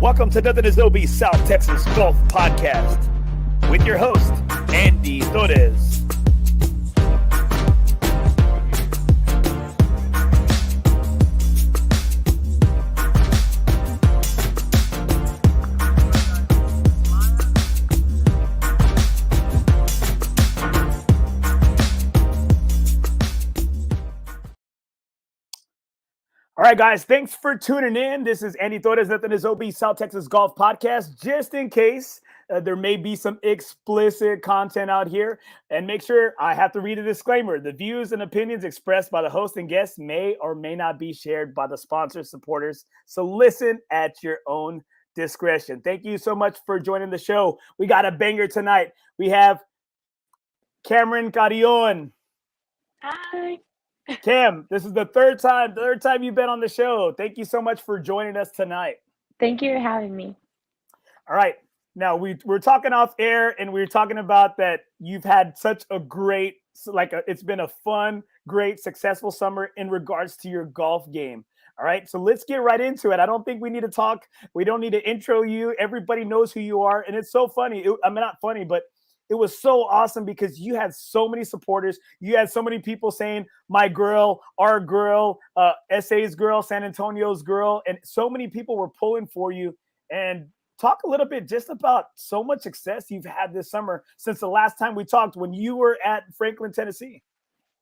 Welcome to NothingisOB South Texas Golf Podcast with your host, Andy Torres. All right, guys, thanks for tuning in. This is Andy Torres, NothingisOB South Texas Golf Podcast. Just in case there may be some explicit content out here, and make sure I have to read a disclaimer. The views and opinions expressed by the host and guests may or may not be shared by the sponsors, supporters. So listen at your own discretion. Thank you so much for joining the show. We got a banger tonight. We have Camryn Carreon. Hi. Cam, this is the third time you've been on the show. Thank you so much for joining us tonight. Thank you for having me. All right. Now, we're talking off air, and we were talking about that you've had such a great, it's been a fun, great, successful summer in regards to your golf game. All right. So let's get right into it. I don't think we need to talk. We don't need to intro you. Everybody knows who you are. And it's so funny. Not funny, but it was so awesome because you had so many supporters. You had so many people saying, my girl, our girl, SA's girl, San Antonio's girl. And so many people were pulling for you. And talk a little bit just about so much success you've had this summer since the last time we talked when you were at Franklin, Tennessee.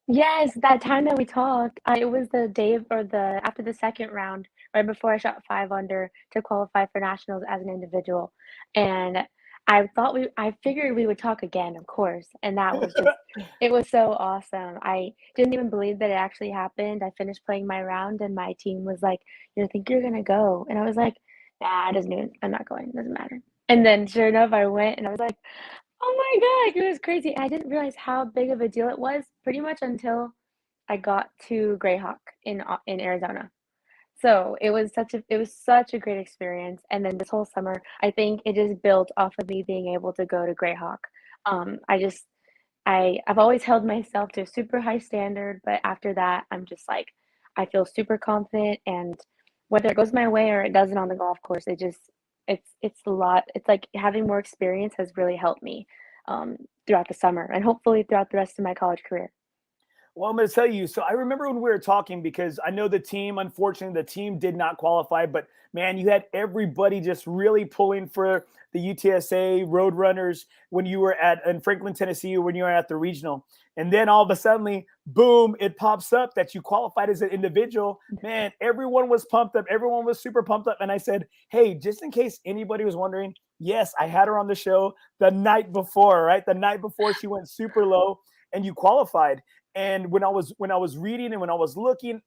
Yes, that time that we talked, it was the day after the second round, right before I shot 5 under to qualify for nationals as an individual. And I figured we would talk again, of course. And that was just, it was so awesome. I didn't even believe that it actually happened. I finished playing my round and my team was like, I think you're going to go. And I was like, nah, I'm not going. It doesn't matter. And then sure enough, I went and I was like, oh my God, it was crazy. I didn't realize how big of a deal it was pretty much until I got to Greyhawk in Arizona. So it was such a great experience. And then this whole summer, I think it just built off of me being able to go to Greyhawk. I've always held myself to a super high standard, but after that, I'm just like, I feel super confident, and whether it goes my way or it doesn't on the golf course, it's a lot. It's like having more experience has really helped me throughout the summer and hopefully throughout the rest of my college career. Well, I'm going to tell you. So I remember when we were talking, because I know unfortunately, the team did not qualify, but man, you had everybody just really pulling for the UTSA Roadrunners when you were in Franklin, Tennessee, when you were at the regional. And then all of a sudden, boom, it pops up that you qualified as an individual. Man, everyone was pumped up. Everyone was super pumped up. And I said, hey, just in case anybody was wondering, yes, I had her on the show the night before, right? The night before she went super low and you qualified. And when I was reading and when I was looking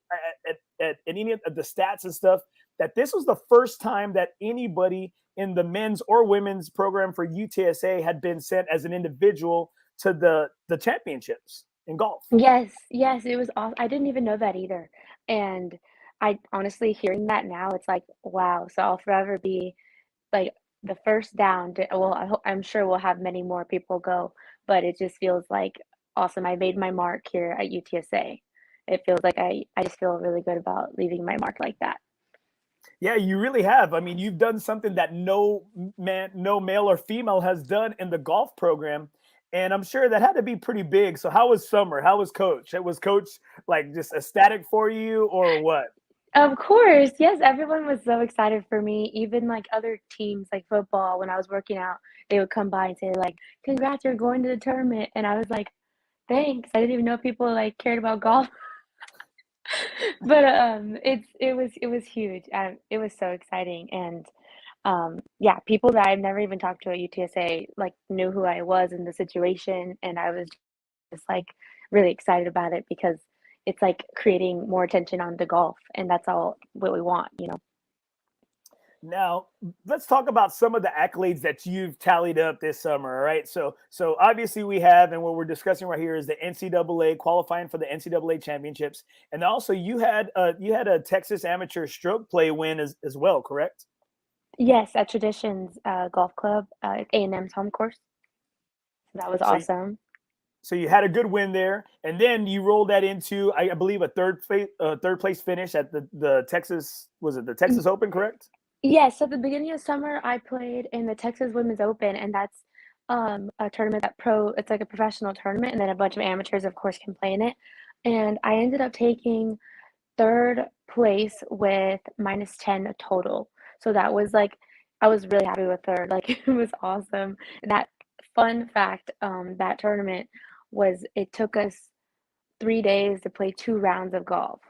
at any of the stats and stuff, that this was the first time that anybody in the men's or women's program for UTSA had been sent as an individual to the championships in golf. Yes, it was awesome. I didn't even know that either. And I honestly, hearing that now, it's like, wow. So I'll forever be like the first down. I'm sure we'll have many more people go, but it just feels like awesome. I made my mark here at UTSA. It feels like I just feel really good about leaving my mark like that. Yeah, you really have. I mean, you've done something that no male or female has done in the golf program. And I'm sure that had to be pretty big. So how was summer? How was Coach? Was Coach like just ecstatic for you or what? Of course. Yes, everyone was so excited for me. Even like other teams like football, when I was working out, they would come by and say like, congrats, you're going to the tournament. And I was like, thanks. I didn't even know people like cared about golf. But it was huge. It was so exciting. And yeah, people that I've never even talked to at UTSA like knew who I was in the situation, and I was just like really excited about it because it's like creating more attention on the golf, and that's all what we want, Now, let's talk about some of the accolades that you've tallied up this summer, all right? So obviously we have, and what we're discussing right here is the NCAA, qualifying for the NCAA championships. And also you had a Texas Amateur Stroke Play win as well, correct? Yes, at Traditions Golf Club, A&M's home course. So that was awesome. So you had a good win there, and then you rolled that into, I believe, a third place finish at the Texas. Was it the Texas Open? Correct. Yes, at the beginning of summer, I played in the Texas Women's Open, and that's a tournament it's like a professional tournament, and then a bunch of amateurs, of course, can play in it. And I ended up taking third place with -10 total. So that was like, I was really happy with third. Like, it was awesome. That fun fact, that tournament it took us 3 days to play 2 rounds of golf.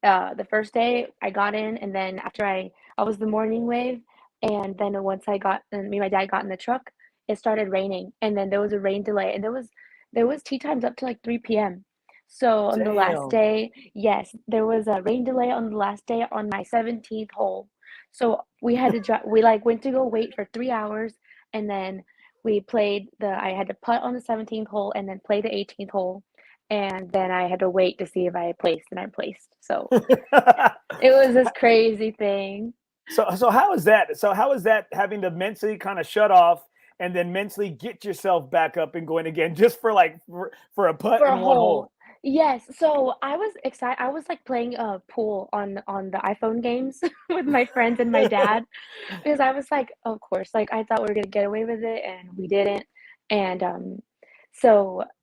The first day I got in, and then after I was the morning wave, and then once me and my dad got in the truck, it started raining, and then there was a rain delay, and there was tee times up to like 3 p.m. So on the last Damn. day, yes, there was a rain delay on the last day on my 17th hole. So we had to drive. We like went to go wait for 3 hours, and then I had to putt on the 17th hole and then play the 18th hole, and then I had to wait to see if I had placed, and I placed. So it was this crazy thing So how is that? So how is that having to mentally kind of shut off and then mentally get yourself back up and going again just for a putt for a in one hole? hole. Yes, so I was excited. I was like playing a pool on the iPhone games with my friends and my dad, because I was like, of course, like I thought we were gonna get away with it, and we didn't. And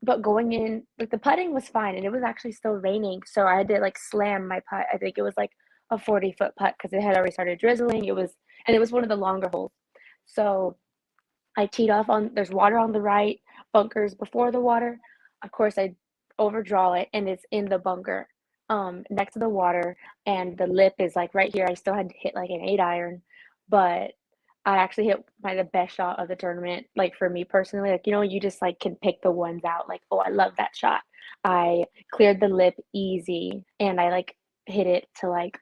but going in, like the putting was fine, and it was actually still raining, so I had to like slam my putt. I think it was like a 40-foot putt because it had already started drizzling. And it was one of the longer holes. So I teed off there's water on the right, bunkers before the water. Of course, I overdraw it, and it's in the bunker, next to the water, and the lip is like right here. I still had to hit like an 8 iron, but I actually hit the best shot of the tournament. Like for me personally, like you just like can pick the ones out. Like, oh, I love that shot. I cleared the lip easy, and I like hit it to like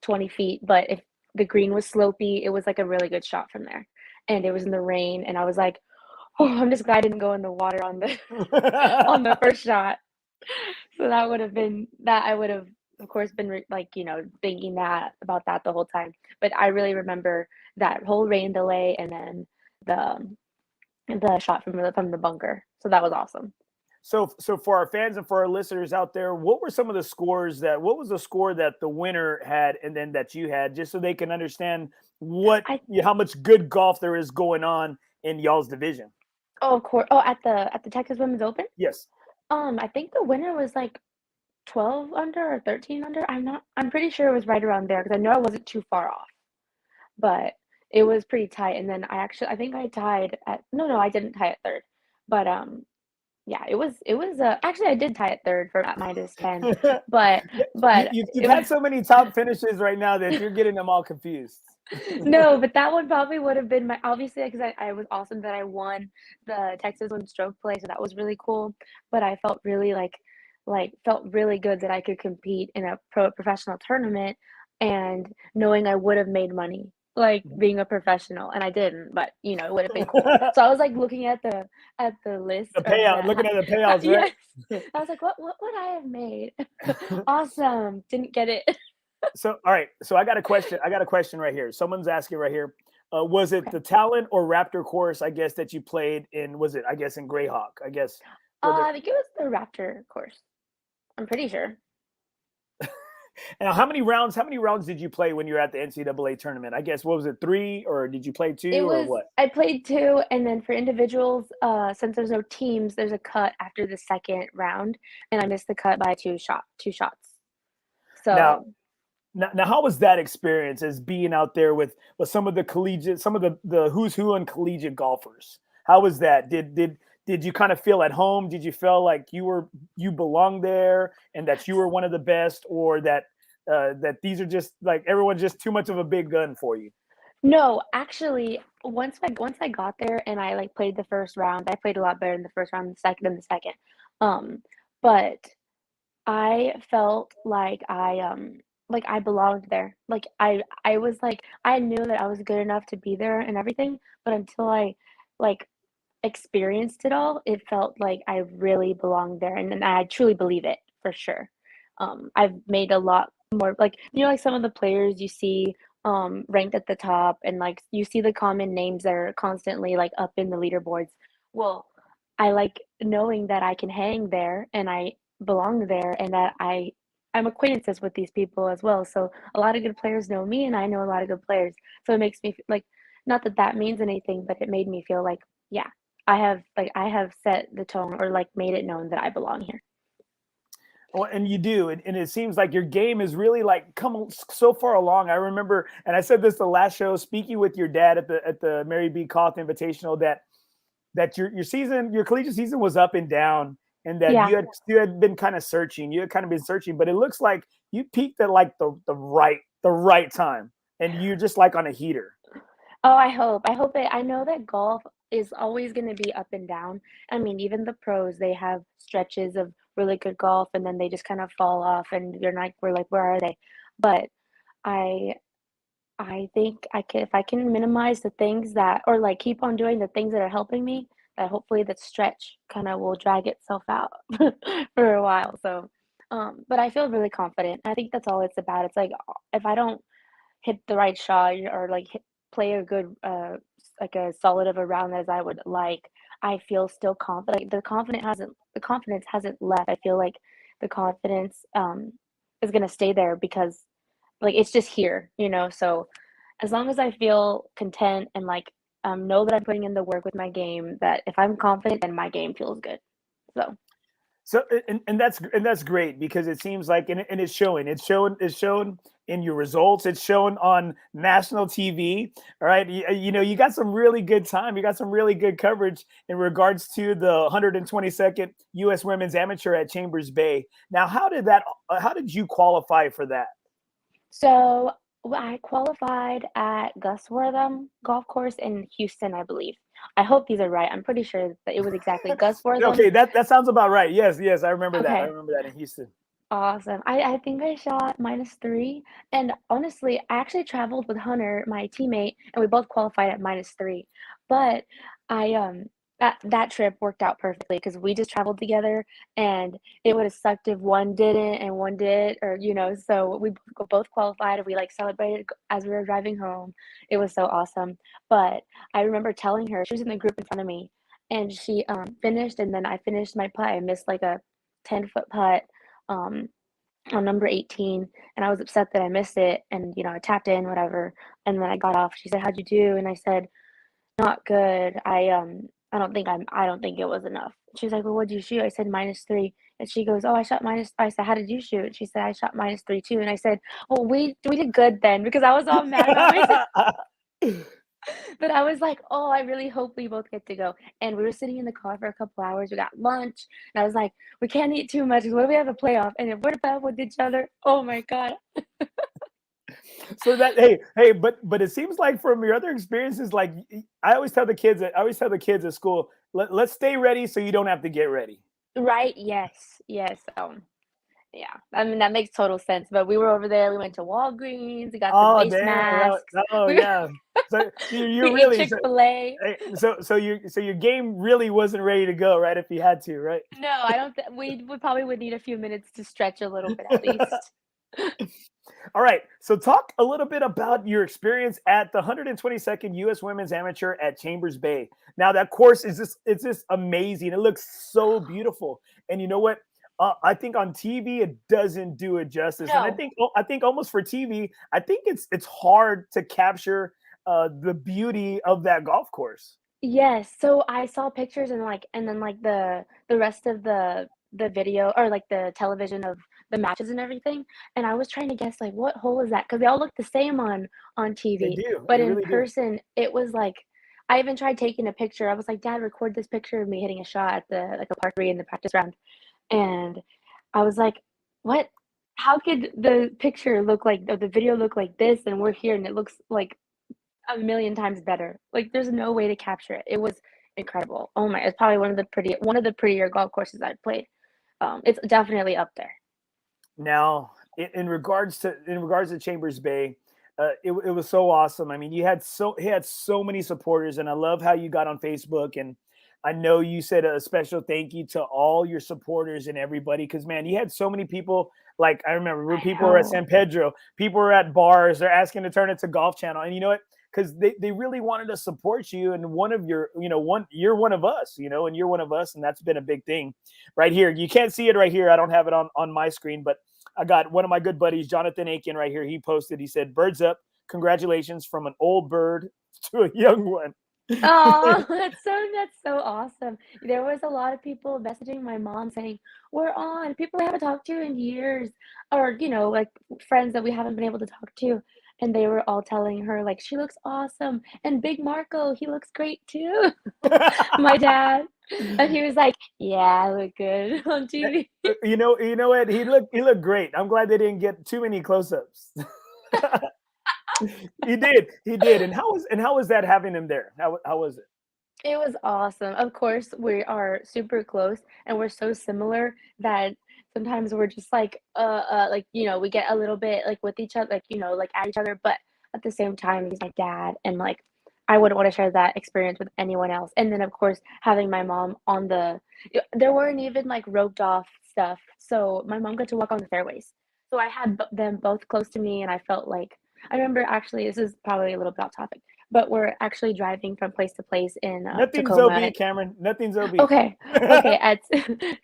20 feet. But if the green was slopey, it was like a really good shot from there. And it was in the rain, and I was like, oh, I'm just glad I didn't go in the water on the on the first shot. So that would have been that I would have, of course, been like thinking that about that the whole time. But I really remember that whole rain delay, and then the the shot from the bunker. So that was awesome. So for our fans and for our listeners out there, what were some of the scores what was the score that the winner had and then that you had, just so they can understand I how much good golf there is going on in y'all's division? Oh, of course. Oh, at the Texas Women's Open. Yes. I think the winner was like 12 under or 13 under. I'm pretty sure it was right around there because I know I wasn't too far off, but it was pretty tight. And then I think I tied at, no, I didn't tie at third, but yeah, it was actually I did tie at third for at -10, but but You've it had was so many top finishes right now that you're getting them all confused. no, but that one probably would have been my, obviously, because I was awesome that I won the Texas One Stroke Play, so that was really cool. But I felt really felt really good that I could compete in a professional tournament, and knowing I would have made money like being a professional, and I didn't, but it would have been cool. So I was like looking at the list The of payout, looking at the payouts, yes, right? I was like, what would I have made? Awesome, didn't get it. So, all right. So I got a question. I got a question right here. Someone's asking right here. Was it Okay. the Talent or Raptor course? I guess that you played in. Was it? I guess in Greyhawk. I guess. Whether I think it was the Raptor course. I'm pretty sure. and how many rounds? How many rounds did you play when you were at the NCAA tournament? I guess what was it, 3, or did you play It 2, or was what? I played 2, and then for individuals, since there's no teams, there's a cut after the second round, and I missed the cut by 2 shots. Now, So, now, how was that experience as being out there with some of the collegiate, some of the who's who and collegiate golfers? How was that? Did you kind of feel at home? Did you feel like you belonged there and that you were one of the best, or that these are just like everyone's just too much of a big gun for you? no, actually, once I got there and I like played the first round, I played a lot better in the first round than the second. Um, but I felt like I belonged there. Like I was like I knew that I was good enough to be there and everything, but until I like experienced it all, it felt like I really belonged there, and I truly believe it for sure. I've made a lot more, like like some of the players you see ranked at the top, and like you see the common names that are constantly like up in the leaderboards. Well, I like knowing that I can hang there and I belong there, and that I'm acquaintances with these people as well. So a lot of good players know me, and I know a lot of good players. So it makes me like, not that that means anything, but it made me feel like, yeah, I have set the tone or like made it known that I belong here. Well, and you do, and it seems like your game is really like come so far along. I remember, and I said this the last show, speaking with your dad at the Mary B. Koth Invitational, that your season, your collegiate season was up and down, and that Yeah. you had been kind of searching, you had kind of been searching, but it looks like you peaked at like the right time, and you're just like on a heater. Oh, I hope. I hope it. I know that golf is always going to be up and down. I mean, even the pros, they have stretches of really good golf and then they just kind of fall off and we're like, where are they? But I I think I can if I can minimize the things that or like keep on doing the things that are helping me, that hopefully that stretch kind of will drag itself out for a while. So, but I feel really confident. I think that's all it's about. It's like if I don't hit the right shot or like play a good like a solid of a round as I would like, I feel still confident. Like the confidence hasn't left. I feel like the confidence is gonna stay there because like it's just here, you know. So as long as I feel content and like know that I'm putting in the work with my game, that if I'm confident, then my game feels good. So So and that's great because it seems like and it's shown in your results. It's shown on national TV. All right, you know you got some really good time. You got some really good coverage in regards to the 122nd U.S. Women's Amateur at Chambers Bay. Now, how did you qualify for that? So I qualified at Gus Wortham Golf Course in Houston, I believe. I hope these are right. I'm pretty sure that it was exactly Gus Wortham. Okay, that sounds about right. Yes, I remember that. I Okay, remember that in Houston. awesome. I think I shot -3. And honestly, I actually traveled with Hunter, my teammate, and we both qualified at -3. But I that trip worked out perfectly because we just traveled together and it would have sucked if one didn't and one did or you know, so we both qualified and we like celebrated as we were driving home. It was so awesome. But I remember telling her, she was in the group in front of me and she finished and then I finished my putt. I missed like a 10-foot putt um, on number 18 and I was upset that I missed it and you know I tapped in whatever and then I got off. She said, how'd you do? And I said, not good. I don't think it was enough. She was like, well, what'd you shoot? I said -3. And she goes, oh, I shot minus. I said, how did you shoot? And she said, I shot -3 too. And I said, well, we did good then because I was all mad about myself. But I was like, oh, I really hope we both get to go. And we were sitting in the car for a couple hours. We got lunch. And I was like, we can't eat too much because what if we have a playoff? And if we're bad with each other, oh my God. So that but it seems like from your other experiences, like I always tell the kids at school, let's stay ready so you don't have to get ready. Right? Yes. Yes. Yeah, I mean, that makes total sense, but we were over there, we went to Walgreens, we got some Oh face damn! masks, Oh we yeah. So we you're ate really Chick-fil-A. so your game really wasn't ready to go, right? If you had to, right? No, I don't thi we probably would need a few minutes to stretch a little bit at least. All right. So talk a little bit about your experience at the 122nd U.S. Women's Amateur at Chambers Bay. Now that course is just amazing. It looks so beautiful. And you know what? I think on TV it doesn't do it justice. And No. I think almost for TV, I think it's hard to capture the beauty of that golf course. Yes, so I saw pictures and then, like, the rest of the video or, like, the television of the matches and everything, and I was trying to guess, like, what hole is that? Because they all look the same on They TV, do. but They in really do. person, it was like I even tried taking a picture. I was like, "Dad, record this picture of me hitting a shot at the like, a par 3 in the practice round," and I was like, "What? How could the picture look like or the video look like this, and we're here, and it looks like a million times better. Like, there's no way to capture it. It was incredible. Oh my it's probably one of the prettier golf courses I've played. It's definitely up there. Now, in regards to Chambers Bay, it was so awesome. I mean, you had so many supporters, and I love how you got on Facebook. And I know you said a special thank you to all your supporters and everybody because man, you had so many people. Like I remember when I people were at know. San Pedro, people were at bars, they're asking to turn it to Golf Channel, and you know what? Because they really wanted to support you, and one of your you're one of us, and you're one of us, and that's been a big thing right here. You can't see it right here. I don't have it on my screen, but I got one of my good buddies, Jonathan Aiken, right here. He posted, he said, "Birds up. Congratulations from an old bird to a young one." Oh, that's so awesome. There was a lot of people messaging my mom saying, "We're on." People we haven't talked to in years, or like friends that we haven't been able to talk to, and they were all telling her like, "She looks awesome," and Big Marco, he looks great too. My dad, and he was like, "Yeah, I look good on TV." You know what? He looked great. I'm glad they didn't get too many close-ups. He did. And how was that having him there? How was it? It was awesome. Of course, we are super close and we're so similar that sometimes we're just like, we get a little bit like with each other, like at each other, but at the same time, he's my dad and like I wouldn't want to share that experience with anyone else. And then of course, having my mom on there weren't even like roped off stuff. So my mom got to walk on the fairways. So I had them both close to me and I felt like I remember actually, this is probably a little bit off topic, but we're actually driving from place to place in Nothing's Tacoma. OB, Cameron. Nothing's OB. Okay, okay, at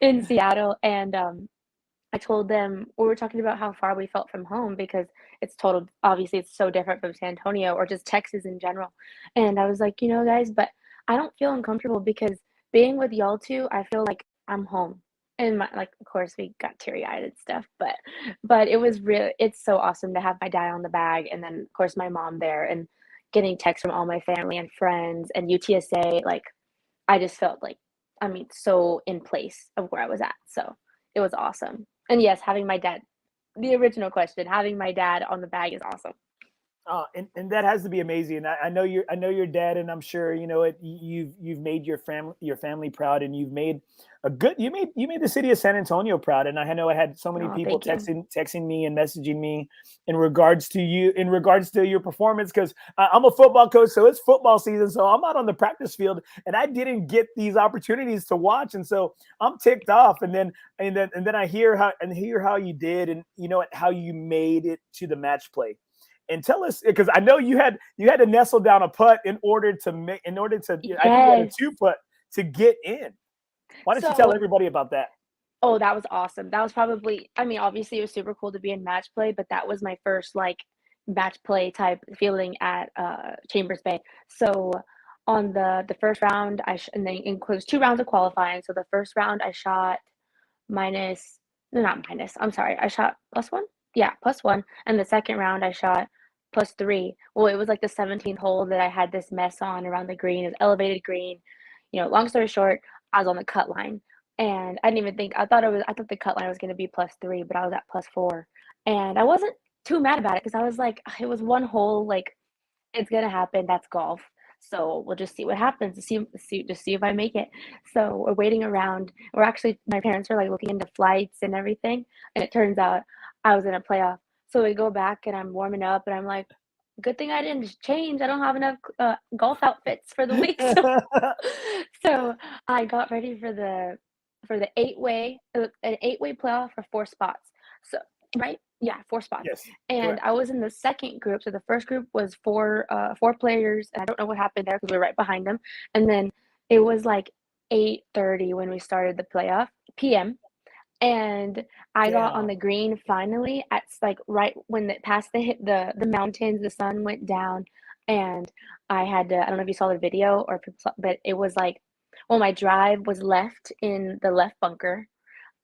in Seattle, and I told them we were talking about how far we felt from home because obviously it's so different from San Antonio or just Texas in general. And I was like, guys, but I don't feel uncomfortable because being with y'all two, I feel like I'm home. And like, of course, we got teary-eyed and stuff, but it's so awesome to have my dad on the bag, and then of course my mom there, and getting texts from all my family and friends and UTSA. Like, I just felt like, I mean, so in place of where I was at. So it was awesome. And yes, having my dad, the original question, having my dad on the bag is awesome. And that has to be amazing. I know your dad, and I'm sure you've made your family proud, and you made the city of San Antonio proud. And I know I had so many Oh, people thank you. texting me and messaging me in regards to your performance, because I'm a football coach, so it's football season, so I'm out on the practice field, and I didn't get these opportunities to watch, and so I'm ticked off. And then I hear how you did, and how you made it to the match play. And tell us, because I know you had to nestle down a putt in order to I think you had a Yes. two putt to get in. Why don't you tell So, everybody about that? oh, that was awesome. That was probably, I mean, obviously it was super cool to be in match play, but that was my first like match play type feeling at Chambers Bay. So on the first round, and then includes 2 rounds of qualifying. So the first round I shot minus, no, not minus. I'm sorry. I shot +1. Yeah, +1. And the second round I shot +3. Well, it was like the 17th hole that I had this mess on around the green. It was elevated green. Long story short, I was on the cut line. And I didn't even think I thought the cut line was gonna be +3, but I was at +4. And I wasn't too mad about it because I was like, it was one hole, like it's gonna happen. That's golf. So we'll just see what happens to see if I make it. So we're waiting around. My parents are like looking into flights and everything. And it turns out I was in a playoff. So we go back and I'm warming up and I'm like, good thing I didn't change. I don't have enough golf outfits for the week. So I got ready for the an 8-way playoff for 4 spots. So right, yeah, 4 spots. Yes, And correct. I was in the second group. So the first group was four players, and I don't know what happened there because we were right behind them. And then it was like 8:30 when we started the playoff PM, and I got on Damn. the green finally at like right when it passed the mountains, the sun went down, and I don't know if you saw the video or people saw, but it was like, well, my drive was left in the left bunker,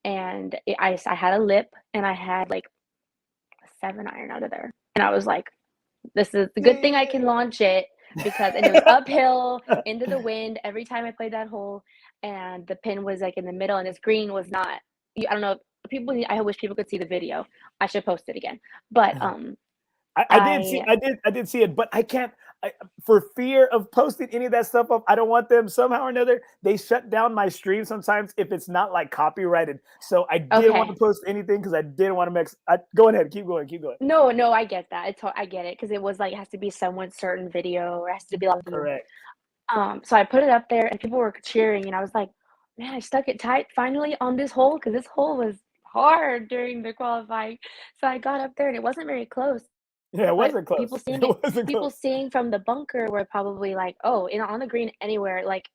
and I had a lip, and I had like a 7-iron out of there, and I was like, this is the good thing I can launch it and it was uphill into the wind every time I played that hole, and the pin was like in the middle, and this green was not. I don't know. I wish people could see the video. I should post it again. But I did see I I did see it, but I can't, for fear of posting any of that stuff up. I don't want them somehow or another. They shut down my stream sometimes if it's not like copyrighted. So I didn't want to okay. post anything because I didn't want to mix. Go ahead, keep going, keep going. No, no, I get that. I get it because it was like it has to be someone's certain video or it has to be a lot of views. Correct. So I put it up there and people were cheering, and I was like, man, I stuck it tight finally on this hole because this hole was hard during the qualifying. So I got up there and it wasn't very close. Yeah, it But wasn't close. It wasn't people close. seeing from the bunker were probably like, oh, on the green anywhere, like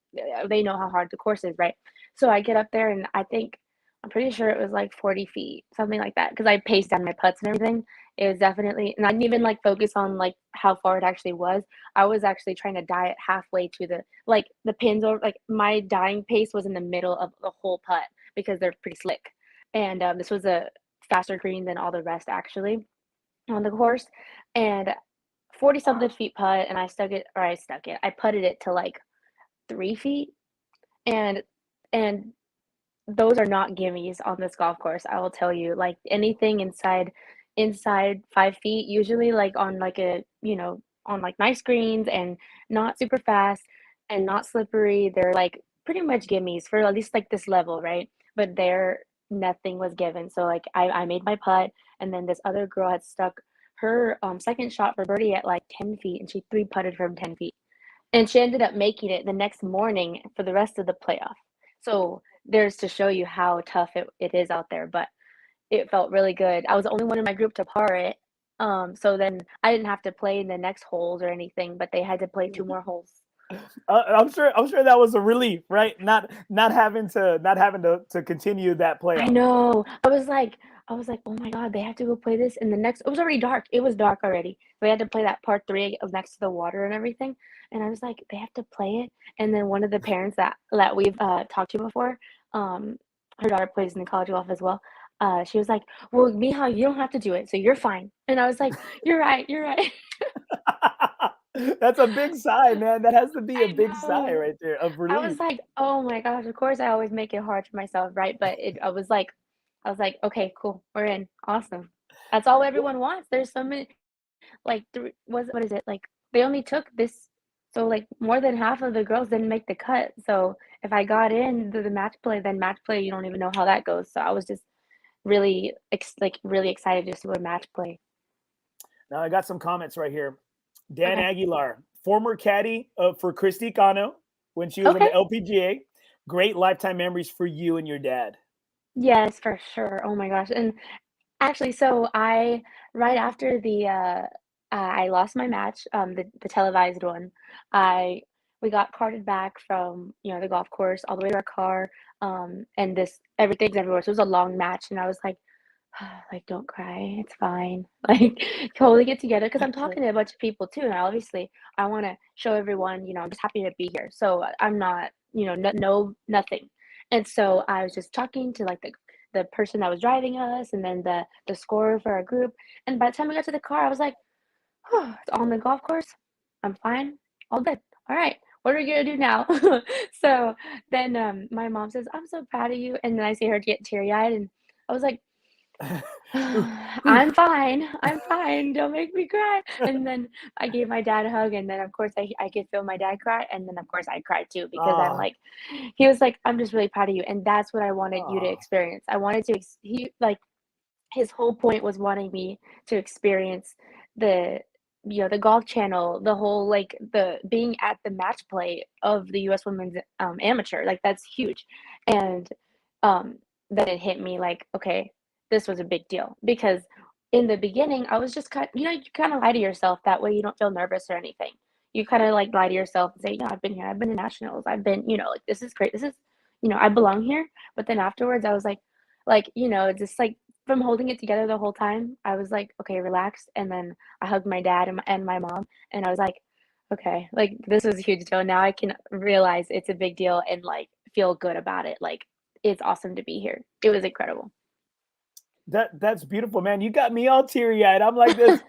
they know how hard the course is, right? So I get up there and I'm pretty sure it was like 40 feet, something like that. Because I paced down my putts and everything. It was definitely, and I didn't even like focus on like how far it actually was. I was actually trying to die it halfway to the pins, or like my dying pace was in the middle of the whole putt because they're pretty slick. And this was a faster green than all the rest actually on the course. And 40 something feet putt, and I putted it to like 3 feet. And and those are not gimmies on this golf course, I will tell you. Like anything inside 5 feet, usually like on like on like nice greens and not super fast and not slippery. They're like pretty much gimmies for at least like this level, right? But there nothing was given. So like I made my putt, and then this other girl had stuck her second shot for birdie at like 10 feet, and she three putted from 10 feet. And she ended up making it the next morning for the rest of the playoff. So there's to show you how tough it is out there. But it felt really good. I was the only one in my group to par it. So then I didn't have to play in the next holes or anything, but they had to play 2 more holes. I'm sure that was a relief, right? Not having to continue that I playoff. know. I was like, oh my God, they have to go play this in the next. It was already dark. It was dark already. We had to play that part three of next to the water and everything. And I was like, they have to play it. And then one of the parents that we've talked to before, her daughter plays in the college golf as well. She was like, well, Miha, you don't have to do it, so you're fine. And I was like, you're right, you're right. That's a big sigh, man. That has to be a I big sigh know. right there of I relief. was like, oh my gosh, of course I always make it hard for myself, right? But I was like, okay, cool, we're in. Awesome. That's all everyone wants. There's so many, like, what is it? Like, they only took this, so like more than half of the girls didn't make the cut. So if I got in the match play, then match play, you don't even know how that goes. So I was just really excited to see what match play. Now I got some comments right here. Dan Okay. Aguilar, former caddy for Christy Cano when she was on Okay. the LPGA. Great lifetime memories for you and your dad. Yes, for sure. Oh my gosh. And actually, so I right after I lost my match, the televised one. I We got carted back from the golf course all the way to our car, and this everything's everywhere. So it was a long match, and I was like, don't cry, it's fine. Like, totally get together because I'm talking to a bunch of people too, and obviously I want to show everyone, I'm just happy to be here. So I'm not, no, nothing. And so I was just talking to like the person that was driving us, and then the scorer for our group. And by the time we got to the car, I was like, oh, it's on the golf course. I'm fine, all good. All right, what are we gonna do now? So then my mom says, I'm so proud of you, and then I see her get teary eyed, and I was like, I'm fine. I'm fine. Don't make me cry. And then I gave my dad a hug, and then of course I could feel my dad cry, and then of course I cried too because I'm Oh, like, he was like, I'm just really proud of you, and that's what I wanted you to oh. experience. I wanted to he like his whole point was wanting me to experience the the golf channel, the whole like the being at the match play of the US women's amateur, like that's huge. And um then it hit me like, okay, this was a big deal because in the beginning I was just you kind of lie to yourself, that way you don't feel nervous or anything. You kind of like lie to yourself and say, yeah, I've been here, I've been to nationals, I've been, like this is great, this is, I belong here. But then afterwards I was like, just like from holding it together the whole time, I was like, okay, relax. And then I hugged my dad and my mom, and I was like, okay, like this was a huge deal. Now I can realize it's a big deal and like feel good about it. Like it's awesome to be here. It was incredible. That's beautiful, man. You got me all teary eyed. I'm like this.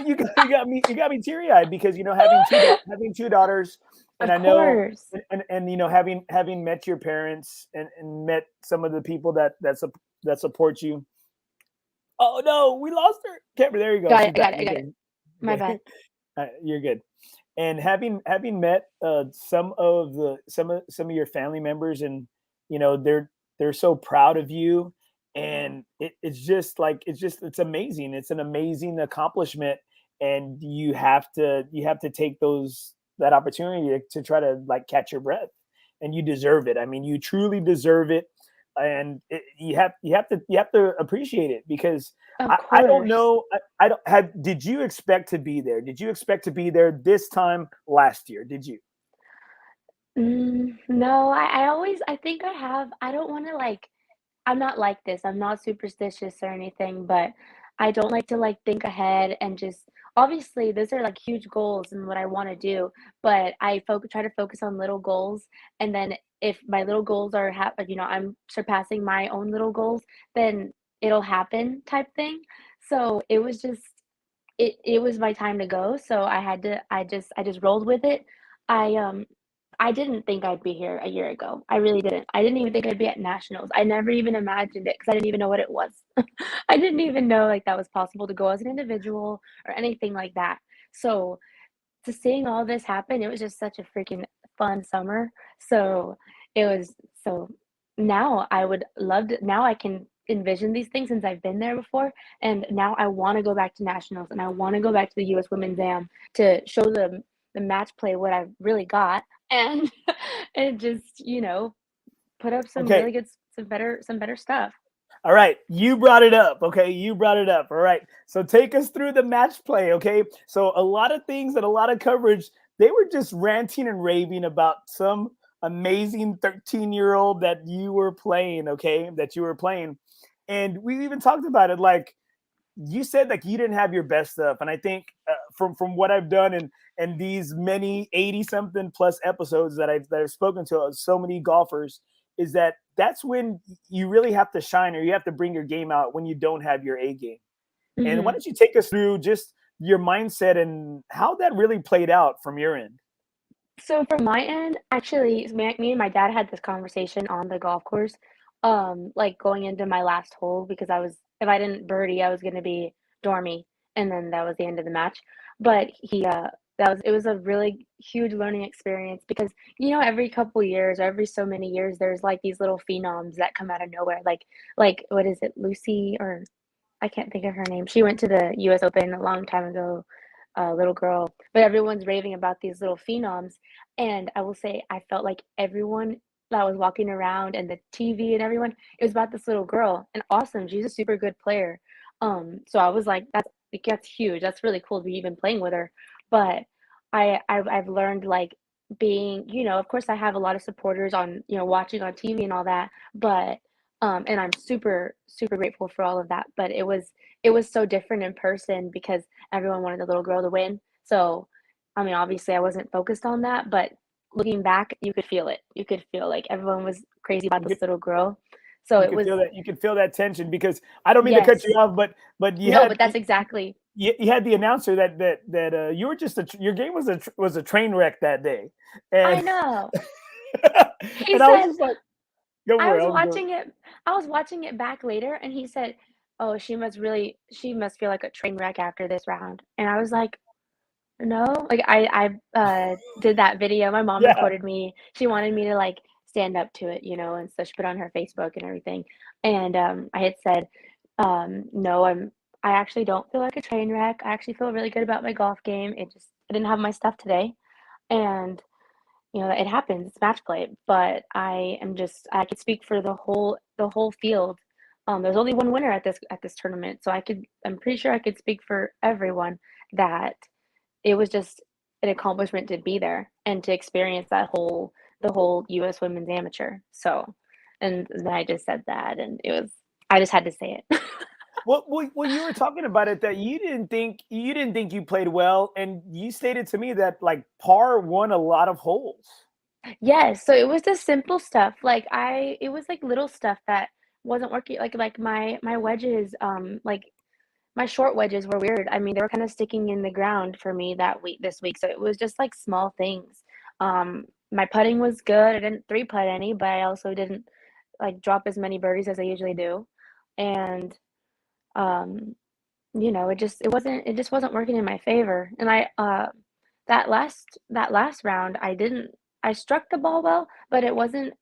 You got me teary eyed because having two daughters, and Of I know course. and having met your parents and met some of the people that support you. Oh no, we lost her. Camryn, there you go. Got She's it. I got back. it. I You're got it. good. My Okay. bad. You're good. And having met some of your family members, and they're so proud of you, and it's amazing. It's an amazing accomplishment, and you have to take that opportunity to try to like catch your breath, and you deserve it. I mean, you truly deserve it, and you have to appreciate it because Of I don't course. know. I don't have. Did you expect to be there? Did you expect to be there this time last year? Did you? No, I think I have. I don't want to like. I'm not like this. I'm not superstitious or anything, but I don't like to like think ahead and just obviously those are like huge goals and what I want to do, but try to focus on little goals, and then if my little goals are I'm surpassing my own little goals, then it'll happen type thing. So it was just it was my time to go, so I just rolled with it. I, um I didn't think I'd be here a year ago. I really didn't. I didn't even think I'd be at nationals. I never even imagined it because I didn't even know what it was. I didn't even know, like, that was possible to go as an individual or anything like that. So, to seeing all this happen, it was just such a freaking fun summer. So it was so now I would love to now I can envision these things since I've been there before, and now I wanna go back to nationals, and I wanna go back to the US Women's Am to show the match play what I've really got, and and just, put up some Okay. really good some better stuff. All right, you brought it up. Okay, you brought it up. All right, so take us through the match play. Okay, so a lot of things and a lot of coverage, they were just ranting and raving about some amazing 13-year-old that you were playing. Okay, that you were playing, and we even talked about it. Like you said, like you didn't have your best stuff, and I think from what I've done and these many 80 something plus episodes that I've spoken to so many golfers is that that's when you really have to shine or you have to bring your game out when you don't have your A game. And why Mhm. don't you take us through just your mindset and how that really played out from your end? So from my end, actually, me and my dad had this conversation on the golf course, like going into my last hole because if I didn't birdie, I was gonna be dormy, and then that was the end of the match. But it was a really huge learning experience because every couple years or every so many years, there's like these little phenoms that come out of nowhere, like what is it, Lucy or I can't think of her name. She went to the US Open a long time ago, little girl. But everyone's raving about these little phenoms. And I will say, I felt like everyone that was walking around and the TV and everyone, it was about this little girl. And awesome, she's a super good player. So I was like, that's huge. That's really cool to be even playing with her. But I've learned like being, of course I have a lot of supporters on, watching on TV and all that, but and I'm super, super grateful for all of that. But it was so different in person because everyone wanted the little girl to win. So, I mean, obviously I wasn't focused on that, but looking back, you could feel it. You could feel like everyone was crazy about You this could little girl. So you it could was feel that tension because I don't mean to cut you yes. off, but No, but that's exactly. you had the announcer that you were just your game was a train wreck that day, I and know. He and I was said just like, go I for it, was I'll go. watching it I was watching it back later and he said, "Oh, she must feel like a train wreck after this round." And I was like, no, like I did that video. My mom Yeah, recorded me. She wanted me to like stand up to it, and so she put it on her Facebook and everything. And I had said, no, I actually don't feel like a train wreck. I actually feel really good about my golf game. I didn't have my stuff today, and it happens. It's match play, but I could speak for the whole field. There's only one winner at this tournament, so I'm pretty sure I could speak for everyone that it was just an accomplishment to be there and to experience the whole US Women's Amateur. So, and then I just said that, and I just had to say it. well, you were talking about it that you didn't think you played well, and you stated to me that like par won a lot of holes. Yes, so it was the simple stuff. It was like little stuff that wasn't working. Like my wedges, like my short wedges were weird. I mean, they were kind of sticking in the ground for me this week. So it was just like small things. My putting was good. I didn't three putt any, but I also didn't like drop as many birdies as I usually do. And um, it just wasn't working in my favor. And that last round I struck the ball well, but it wasn't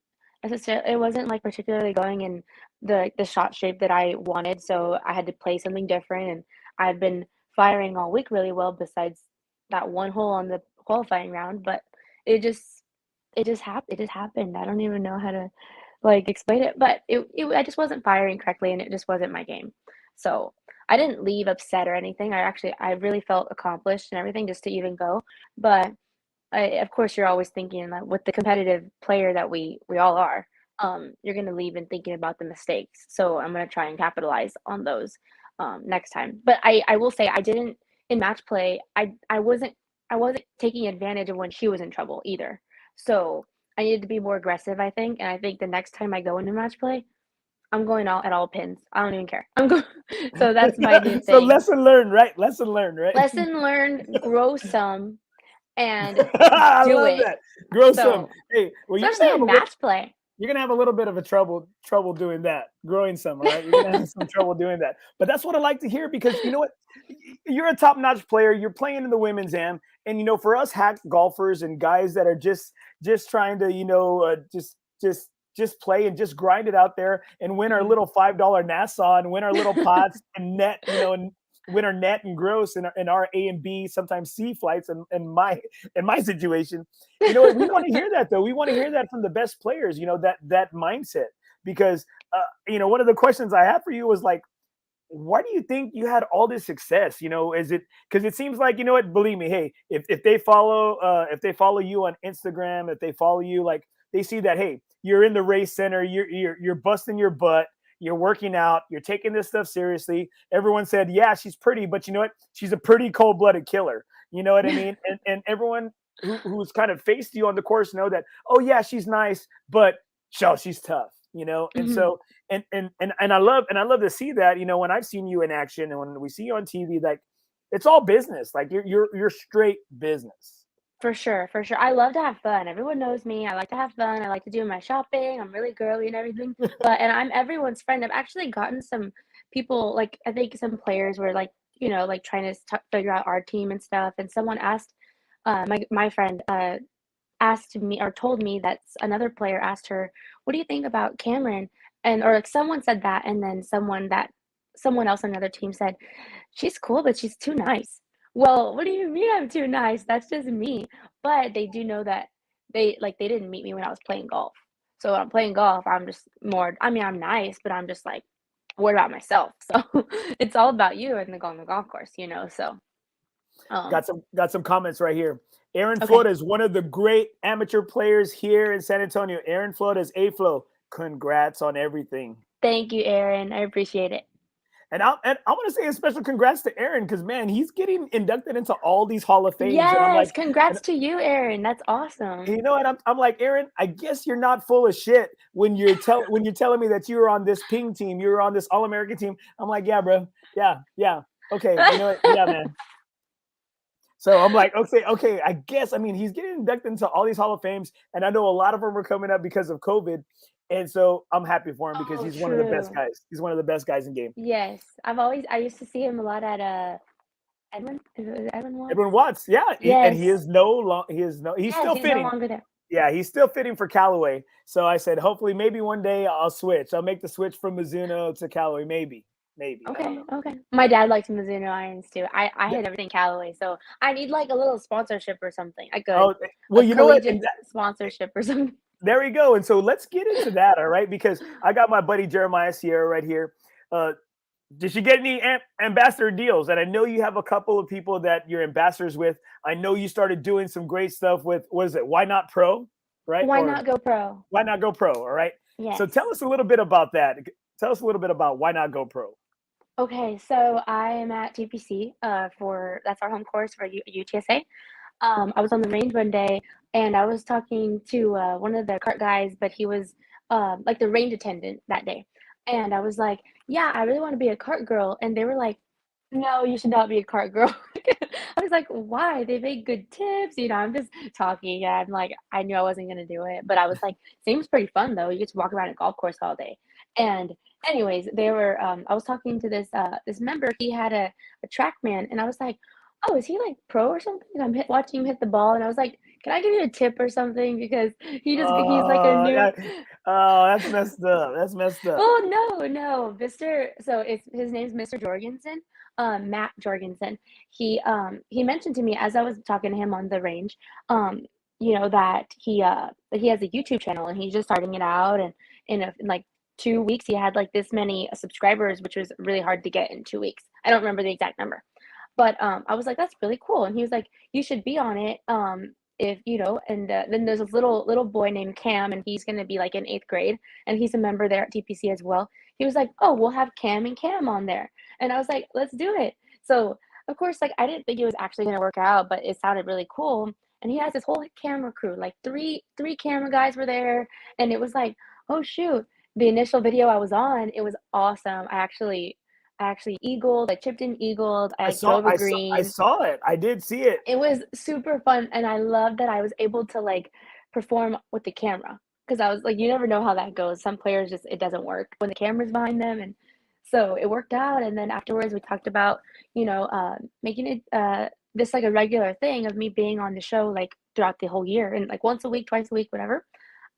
like particularly going in the shot shape that I wanted, so I had to play something different, and I've been firing all week really well besides that one hole on the qualifying round, but it just it just happened. I don't even know how to like explain it, but I just wasn't firing correctly and it just wasn't my game. So I didn't leave upset or anything. I really felt accomplished and everything just to even go. But of course, you're always thinking like with the competitive player that we all are. you're gonna leave and thinking about the mistakes. So I'm gonna try and capitalize on those next time. But I will say I didn't in match play. I wasn't taking advantage of when she was in trouble either. So I needed to be more aggressive, I think. And I think the next time I go into match play, I'm going out at all pins. I don't even care. I'm going. So that's my new So thing. lesson learned, right? Lesson learned, right? Lesson learned. Grow some and I do love it. that. Grow some. So Hey, well, especially in match play. you're gonna have a little bit of a trouble doing that, growing some. All right, you're gonna have some trouble doing that. But that's what I like to hear because you know what, you're a top-notch player. You're playing in the women's am, and you know, for us hack golfers and guys that are just trying to just play and just grind it out there and win our little $5 Nassau and win our little pots and net, and win our net and gross in our A and B, sometimes C flights. And in my situation, you know what, we want to hear that though. We want to hear that from the best players, that mindset, because one of the questions I had for you was like, why do you think you had all this success? Is it because it seems like, what, believe me, hey, if they follow you on Instagram, if they follow you, like they see that, hey, you're in the race center, you're busting your butt, you're working out, you're taking this stuff seriously. Everyone said, yeah, she's pretty, but you know what? She's a pretty cold-blooded killer. You know what I mean? And everyone who's kind of faced you on the course know that, oh yeah, she's nice, but she's tough. And so and I love to see that, when I've seen you in action and when we see you on TV, like it's all business. Like you're straight business. For sure, for sure. I love to have fun. Everyone knows me. I like to have fun. I like to do my shopping. I'm really girly and everything. And I'm everyone's friend. I've actually gotten some people, like I think some players were like, like trying to figure out our team and stuff. And someone asked, my friend asked me or told me that another player asked her, "What do you think about Camryn?" And or like someone said that, and then someone else on another team said, "She's cool, but she's too nice." Well, what do you mean I'm too nice? That's just me. But they do know that they didn't meet me when I was playing golf. So when I'm playing golf, I'm just more, I mean, I'm nice, but I'm just like worried about myself. So it's all about you and on the golf course, So um Got some comments right here. Aaron okay. Flota is one of the great amateur players here in San Antonio. Aaron Flota is A-Flow. Congrats on everything. Thank you, Aaron. I appreciate it. And I want to say a special congrats to Aaron because, man, he's getting inducted into all these Hall of Fames. And I'm Yes, like, congrats to you, Aaron. That's awesome. you know what? I'm like, Aaron, I guess you're not full of shit when you're telling me that you were on this ping team, you were on this All-American team. I'm like, yeah, bro. Yeah. Okay. You know what? Yeah, man. So I'm like, okay, I guess, I mean, he's getting inducted into all these Hall of Fames, and I know a lot of them are coming up because of COVID. And so I'm happy for him because Oh, he's one of the best true. guys. He's one of the best guys in game. Yes. I used to see him a lot at Edmund. Is it Edmund Watts? Edwin Watts, yeah, and Yes. he's Yes, still he's no fitting. longer there. Yeah, he's still fitting for Callaway. So I said, hopefully, maybe one day I'll switch. I'll make the switch from Mizuno to Callaway. Maybe. I don't Okay, know. okay. My dad likes Mizuno irons too. I had everything Callaway, so I need like a little sponsorship or something. I could Oh, well, a you know what? collegiate sponsorship or something. There we go. And so let's get into that, all right? Because I got my buddy Jeremiah Sierra right here. Did you get any ambassador deals? And I know you have a couple of people that you're ambassadors with. I know you started doing some great stuff with, what is it? Why Not Pro, right? Why Or not go pro? Why Not Go Pro, all right? So tell Yes. us a little bit about that. Tell us a little bit about Why Not Go Pro. Okay, so I am at TPC for that's our home course for UTSA. I was on the range one day and I was talking to one of the cart guys, but he was like the range attendant that day. And I was like, "Yeah, I really want to be a cart girl." And they were like, "No, you should not be a cart girl." I was like, "Why? They make good tips." I'm just talking. Yeah, I'm like, I knew I wasn't gonna do it, but I was like, "Seems pretty fun though. You get to walk around a golf course all day." And anyways, they were. I was talking to this member. He had a track man, and I was like, "Oh, is he like pro or something?" And watching him hit the ball, and I was like, "Can I give you a tip or something?" Because he's like a new. Yeah. Oh, that's messed up. That's messed up. Oh no, Mr. So it's his name's Mr. Jorgensen, Matt Jorgensen. He mentioned to me as I was talking to him on the range, that he has a YouTube channel and he's just starting it out, and in like 2 weeks he had like this many subscribers, which was really hard to get in 2 weeks. I don't remember the exact number. But I was like, that's really cool. And he was like, you should be on it. if and then there's a little boy named Cam, and he's going to be like in 8th grade, and he's a member there at TPC as well. He was like, oh, we'll have Cam and Cam on there. And I was like, let's do it. So of course, like, I didn't think it was actually going to work out, but it sounded really cool. And he has this whole camera crew, like three camera guys were there. And it was like, oh shoot, the initial video I was on, it was awesome. I actually eagled, I chipped in eagled, I drove a green. I saw it. I did see it. It was super fun, and I love that I was able to, like, perform with the camera, because I was like, you never know how that goes. Some players just it doesn't work when the camera's behind them, and so it worked out. And then afterwards, we talked about, making it this like a regular thing of me being on the show like throughout the whole year, and like once a week, twice a week, whatever.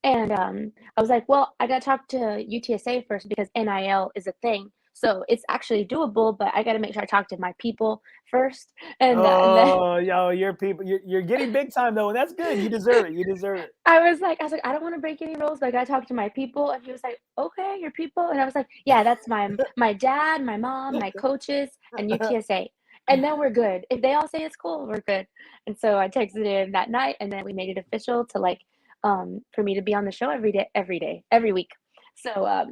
And I was like, well, I got to talk to UTSA first because NIL is a thing. So it's actually doable, but I got to make sure I talk to my people first. And then yo, your people, you're getting big time though, and that's good. You deserve it. You deserve it. I was like, I don't want to break any rules, but I got to talk to my people. And he was like, okay, your people. And I was like, yeah, that's my dad, my mom, my coaches, and UTSA. And then we're good. If they all say it's cool, we're good. And so I texted him that night, and then we made it official to like for me to be on the show every week. So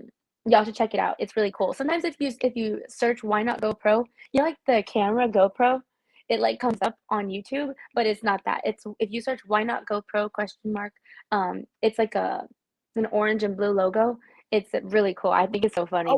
y'all should check it out. It's really cool. Sometimes if you search Why Not GoPro, like the camera GoPro, it like comes up on YouTube, but it's not that. It's if you search Why Not GoPro ? It's like an orange and blue logo. It's really cool. I think it's so funny.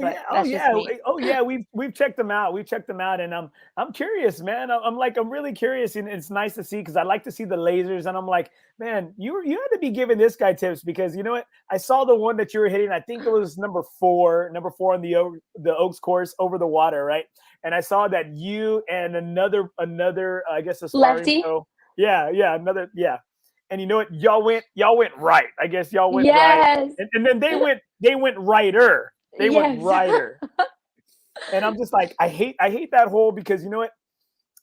We've checked them out. We've checked them out, and I'm curious, man. I'm really curious, and it's nice to see because I like to see the lasers, and I'm like, man, you had to be giving this guy tips because you know what? I saw the one that you were hitting. I think it was number four on the Oaks course over the water, right? And I saw that you and another I guess a lefty. Another. And you know what? Y'all went right. I guess y'all went right. And then they went righter. They went righter. And I'm just like, I hate that hole because you know what?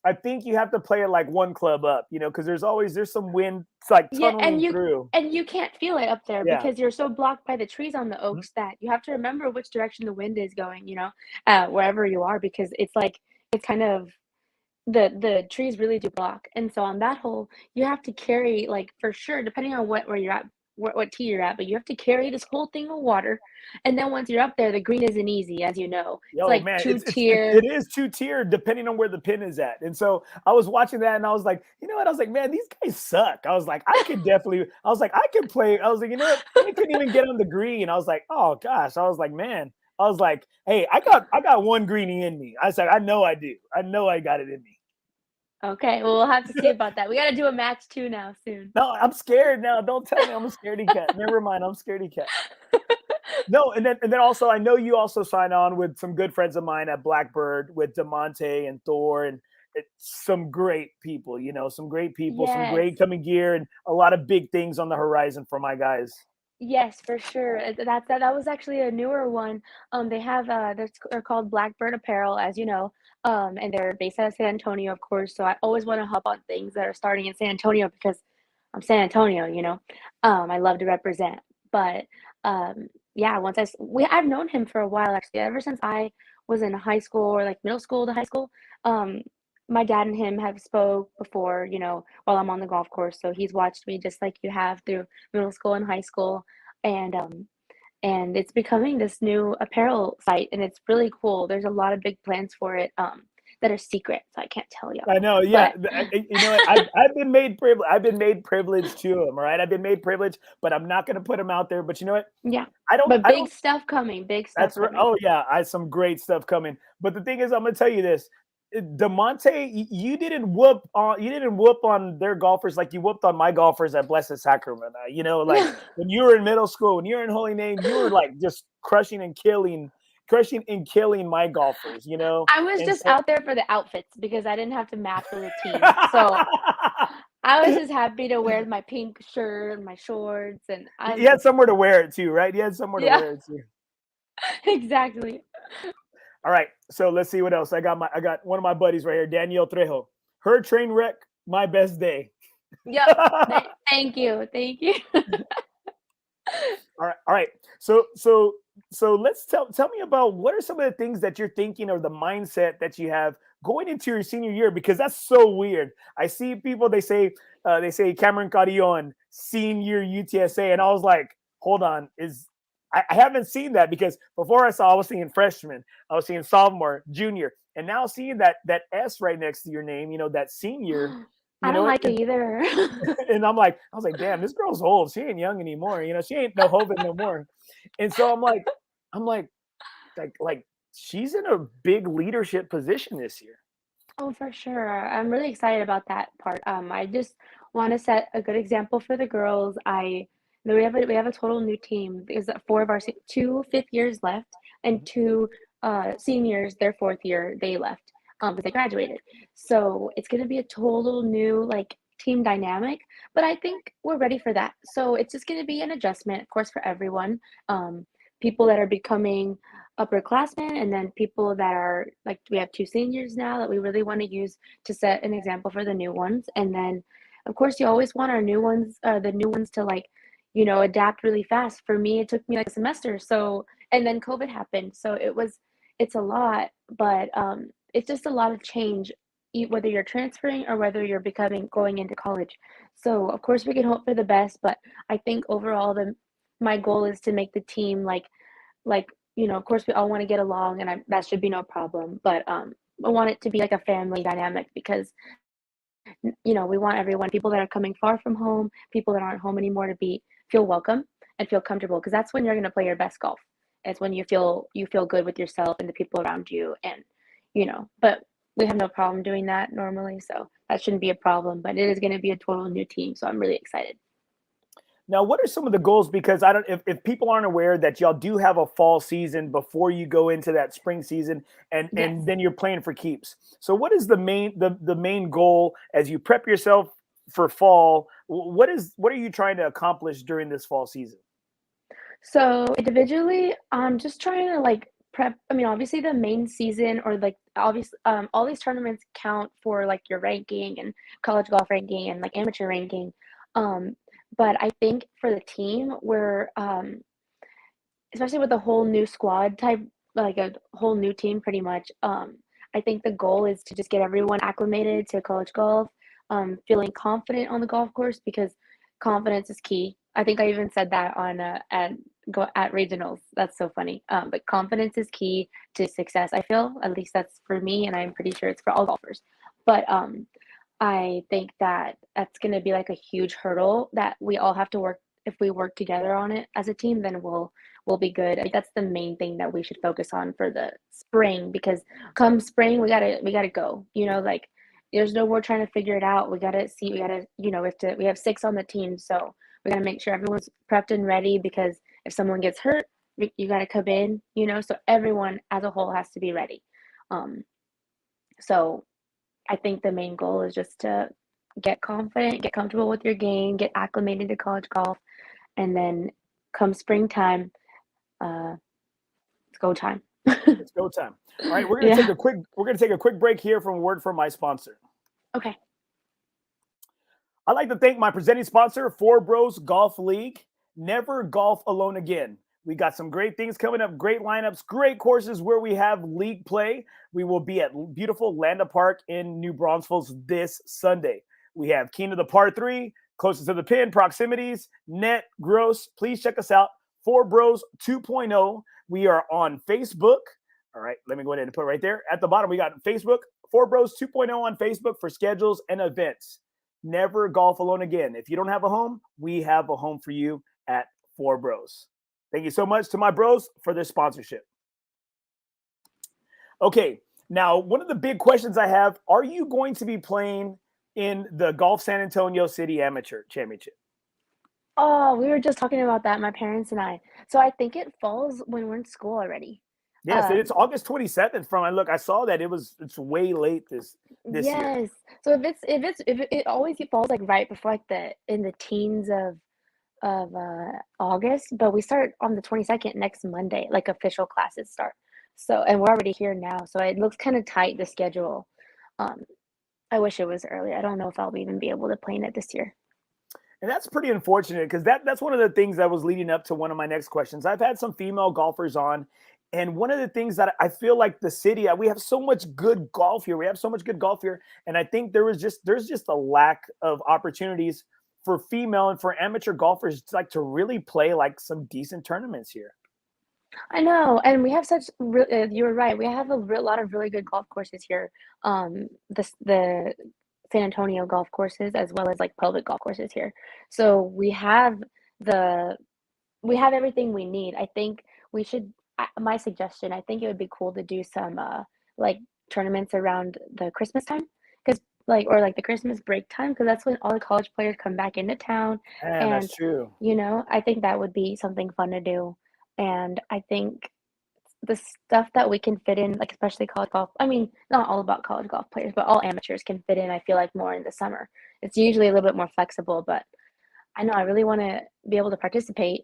I think you have to play it like one club up, because there's some wind like tunneling through. And you can't feel it up there because you're so blocked by the trees on the Oaks that you have to remember which direction the wind is going, wherever you are, because it's like it's kind of the trees really do block. And so on that hole, you have to carry, like, for sure, depending on where you're at, what tee you're at, but you have to carry this whole thing of water. And then once you're up there, the green isn't easy, as you know. It's like two-tier. It is two-tier depending on where the pin is at. And so I was watching that and I was like, you know what? I was like, man, these guys suck. I was like, I could play. I was like, you know what? They couldn't even get on the green. I was like, oh gosh. I was like, man. I was like, hey, I got one greenie in me. I said, I know I do. I know I got it in me. Okay, well, we'll have to see about that. We got to do a match too now soon. No, I'm scared now. Don't tell me I'm a scaredy cat. Never mind, I'm scaredy cat. No, and then also I know you also sign on with some good friends of mine at Blackbird with DeMonte and Thor and some great people. Some great people, some great coming gear, and a lot of big things on the horizon for my guys. Yes, for sure. That was actually a newer one. They have they're called Blackbird Apparel, as you know, and they're based out of San Antonio, of course. So I always want to hop on things that are starting in San Antonio because I'm San Antonio, I love to represent. But I've known him for a while actually, ever since I was in high school or like middle school to high school. My dad and him have spoke before, while I'm on the golf course. So he's watched me just like you have through middle school and high school. And it's becoming this new apparel site, and it's really cool. There's a lot of big plans for it that are secret, so I can't tell you. I know, yeah. But I've been made privileged. I've been made privileged to them, right? I've been made privileged, but I'm not going to put them out there. But you know what? Yeah. Big stuff coming. Big stuff. That's right. Oh yeah, I have some great stuff coming. But the thing is, I'm going to tell you this. DeMonte, you didn't whoop on their golfers like you whooped on my golfers at Blessed Sacrament. Like when you were in middle school, when you were in Holy Name, you were like just crushing and killing my golfers. I was out there for the outfits because I didn't have to match with the team, so I was just happy to wear my pink shirt and my shorts, and you had somewhere to wear it too, right? You had somewhere to wear it too. Exactly. All right, so let's see what else. I got one of my buddies right here, Danielle Trejo. Her train wreck, my best day. Yep. Thank you. All right. So let's tell me about what are some of the things that you're thinking or the mindset that you have going into your senior year, because that's so weird. I see people, they say Camryn Carreon, senior UTSA. And I was like, hold on, I haven't seen that, because before I was seeing freshman, I was seeing sophomore, junior, and now seeing that S right next to your name, that senior, I don't like it either. and I was like, damn, this girl's old. She ain't young anymore. She ain't no Hovind no more. And so I'm like, she's in a big leadership position this year. Oh, for sure. I'm really excited about that part. I just want to set a good example for the girls. We have a total new team because four of our two fifth years left and two seniors, their fourth year, they left because they graduated. So it's going to be a total new team dynamic, but I think we're ready for that. So it's just going to be an adjustment, of course, for everyone. People that are becoming upperclassmen, and then people that are we have two seniors now that we really want to use to set an example for the new ones. And then of course you always want the new ones to adapt really fast. For me, it took me a semester. So, and then COVID happened. So it's a lot, but it's just a lot of change, whether you're transferring or whether you're going into college. So of course we can hope for the best, but I think overall my goal is to make the team of course we all want to get along, and that should be no problem. But I want it to be like a family dynamic, because we want everyone, people that are coming far from home, people that aren't home anymore, to feel welcome and feel comfortable, because that's when you're going to play your best golf. It's when you feel good with yourself and the people around you, and but we have no problem doing that normally, so that shouldn't be a problem. But it is going to be a total new team, so I'm really excited. Now, what are some of the goals? Because if people aren't aware that y'all do have a fall season before you go into that spring season, and then you're playing for keeps. So what is the main goal as you prep yourself for fall? What are you trying to accomplish during this fall season? So individually, I'm just trying to prep. I mean, obviously the main season, or obviously all these tournaments count for your ranking and college golf ranking and amateur ranking. But I think for the team, we're especially with a whole new squad type, a whole new team pretty much. I think the goal is to just get everyone acclimated to college golf, feeling confident on the golf course, because confidence is key. I think I even said that on at regionals. That's so funny. But confidence is key to success. I feel, at least that's for me, and I'm pretty sure it's for all golfers. But I think that's going to be a huge hurdle that we all have to work. If we work together on it as a team, then we'll be good. I think that's the main thing that we should focus on for the spring, because come spring we gotta go. There's no more trying to figure it out. We gotta see. We have 6 on the team, so we gotta make sure everyone's prepped and ready, because if someone gets hurt, you gotta come in. So everyone as a whole has to be ready. So I think the main goal is just to get confident, get comfortable with your game, get acclimated to college golf, and then come springtime, it's go time. It's go time. All right, we're gonna take a quick break here from a word from my sponsor. Okay. I'd like to thank my presenting sponsor, FOREBROS Golf League. Never golf alone again. We got some great things coming up, great lineups, great courses where we have league play. We will be at beautiful Landa Park in New Braunfels this Sunday. We have keen to the par 3, closest to the pin, proximities, net, gross. Please check us out, FOREBROS 2.0. We are on Facebook. All right, let me go ahead and put it right there. At the bottom, we got Facebook, FOREBROS 2.0 on Facebook for schedules and events. Never golf alone again. If you don't have a home, we have a home for you at FOREBROS. Thank you so much to my bros for their sponsorship. Okay, now one of the big questions I have, are you going to be playing in the Golf San Antonio City Amateur Championship? Oh, we were just talking about that, my parents and I. So I think it falls when we're in school already. Yes, it's August 27th. I saw that it's way late this year. Yes. So if it always falls right before in the teens of August, but we start on the 22nd next Monday, official classes start. So, and we're already here now, so it looks kind of tight, the schedule. I wish it was early. I don't know if I'll even be able to play in it this year. And that's pretty unfortunate, because that's one of the things that was leading up to one of my next questions. I've had some female golfers on, And one of the things that I feel like the city, we have so much good golf here. We have so much good golf here. And I think there's just a lack of opportunities for female and for amateur golfers like to really play like some decent tournaments here. I know, and we have such you were right, we have a lot of really good golf courses here. The San Antonio golf courses as well as, like, public golf courses here. So the we have everything we need. I think we should my suggestion, I think it would be cool to do some, like, tournaments around the Christmas time, because or, like, the Christmas break time, because that's when all the college players come back into town, Man, and, that's true. I think that would be something fun to do, and I think the stuff that we can fit in, like, especially college golf, I mean, not all about college golf players, but all amateurs can fit in, I feel like, more in the summer. It's usually a little bit more flexible, but I know I really wanna be able to participate,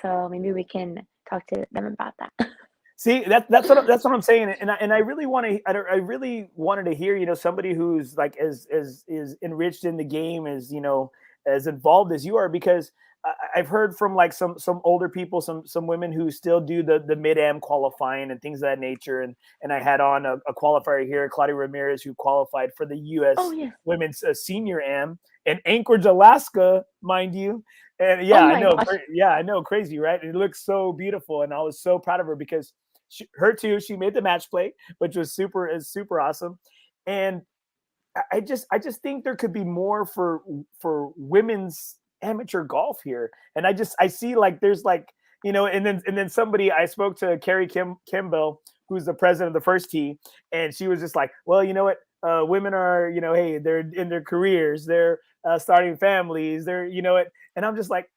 so maybe we can talk to them about that. See, that's what I'm saying, and I really want to. I really wanted to hear, somebody who's like as is enriched in the game, as as involved as you are, because I've heard from like some older people, some women who still do the mid am qualifying and things of that nature, and I had on a qualifier here, Claudia Ramirez, who qualified for the Oh, U.S. yeah. Women's Senior Am in Anchorage, Alaska, mind you. And Oh yeah, I my know, gosh. I know, crazy, right? It looks so beautiful, and I was so proud of her because her too. She made the match play, which was super awesome. And I just think there could be more for women's amateur golf here. And I see like there's like and then somebody I spoke to Carrie Kimball, who's the president of the First Tee, and she was just like, well, you know what, women are hey, they're in their careers, they're starting families, they're and I'm just like,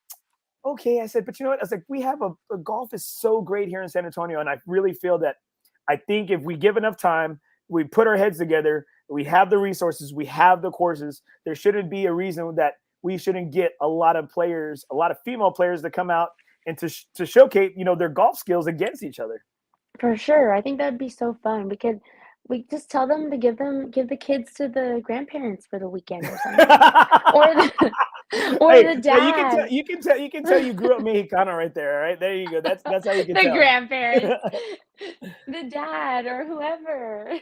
okay, I said, but you know what? I was like, we have a golf is so great here in San Antonio. And I really feel that I think if we give enough time, we put our heads together, we have the resources, we have the courses, there shouldn't be a reason that we shouldn't get a lot of players, a lot of female players to come out and to showcase, their golf skills against each other. For sure, I think that'd be so fun. We just tell them to give the kids to the grandparents for the weekend or something. Or the or Hey, the yeah, you can tell dad. you grew up Mexicano right there. All right, there you go. That's how you can The tell. grandparents. The dad or whoever.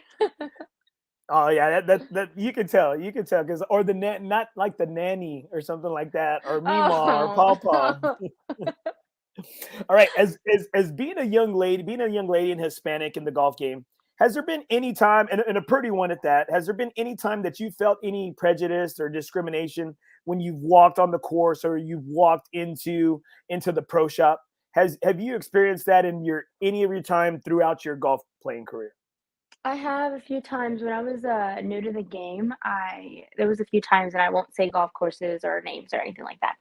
Oh yeah, that you can tell because or the not like the nanny or something like that or Mima or Pawpaw. Oh. All right, as being a young lady and Hispanic in the golf game, has there been any time, and a pretty one at that, has there been any time that you felt any prejudice or discrimination when you've walked on the course or you've walked into the pro shop? Have you experienced that in any of your time throughout your golf playing career? I have a few times when I was, new to the game, I there was a few times, and I won't say golf courses or names or anything like that,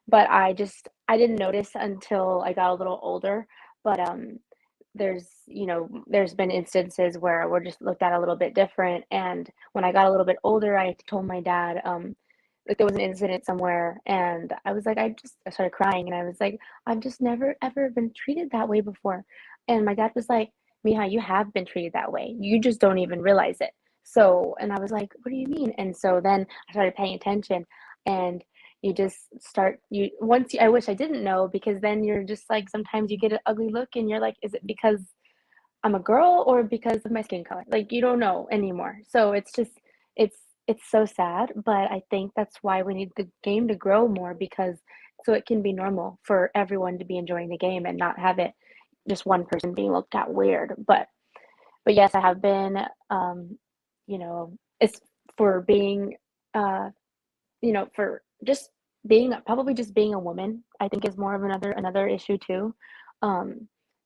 but I didn't notice until I got a little older, but, there's been instances where we're just looked at a little bit different, and when I got a little bit older, I told my dad, like, there was an incident somewhere, and I was like, I started crying, and I was like, "I've just never ever been treated that way before," and my dad was like, "Mija, you have been treated that way. You just don't even realize it." So, and I was like, "What do you mean?" And so then I started paying attention, and you just start you once you I wish I didn't know, because then you're just like sometimes you get an ugly look and you're like, "Is it because I'm a girl or because of my skin color?" Like, you don't know anymore. So it's just it's it's so sad, but I think that's why we need the game to grow more, because so it can be normal for everyone to be enjoying the game and not have it just one person being looked at weird. But yes, I have been, it's for being, uh, for just being probably just being a woman, I think is more of another issue too.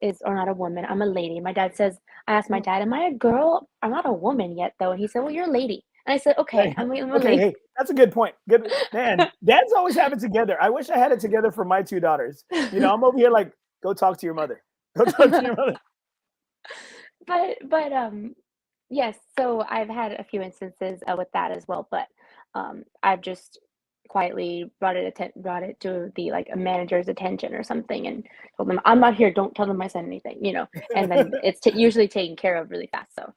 Is or not a woman, I'm a lady. My dad says I asked my Mm, dad, "Am I a girl? I'm not a woman yet though." And he said, "Well, you're a lady." And I said, "Okay, hey, I'm a okay, lady." hey, that's a good point. Good man. Dads always have it together. I wish I had it together for my two daughters. I'm over here like, go talk to your mother. Go talk to your mother. But yes, so I've had a few instances, with that as well, but, I've just quietly brought it to the, like, a manager's attention or something and told them, "I'm not here, don't tell them I said anything," and then it's usually taken care of really fast, so,